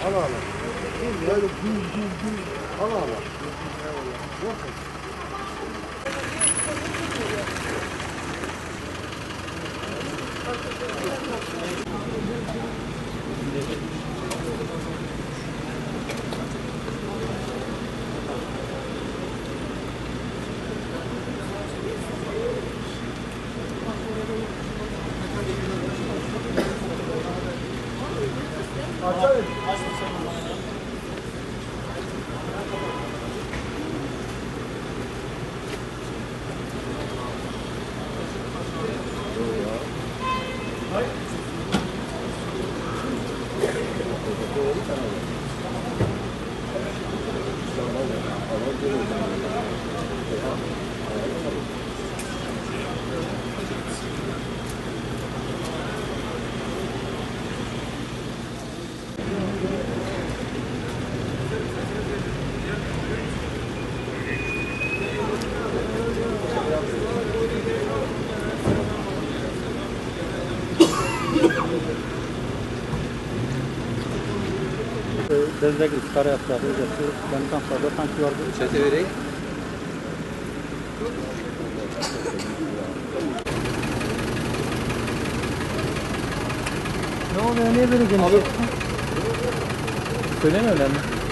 Al al. Böyle gül. Al al. Yok. Açalım. Desde que estar hasta ahí, ya estoy cansado tanto de algo. ¿Se te veré? Ne oluyor, niye böyle geniş? Söylemiyorlar mı?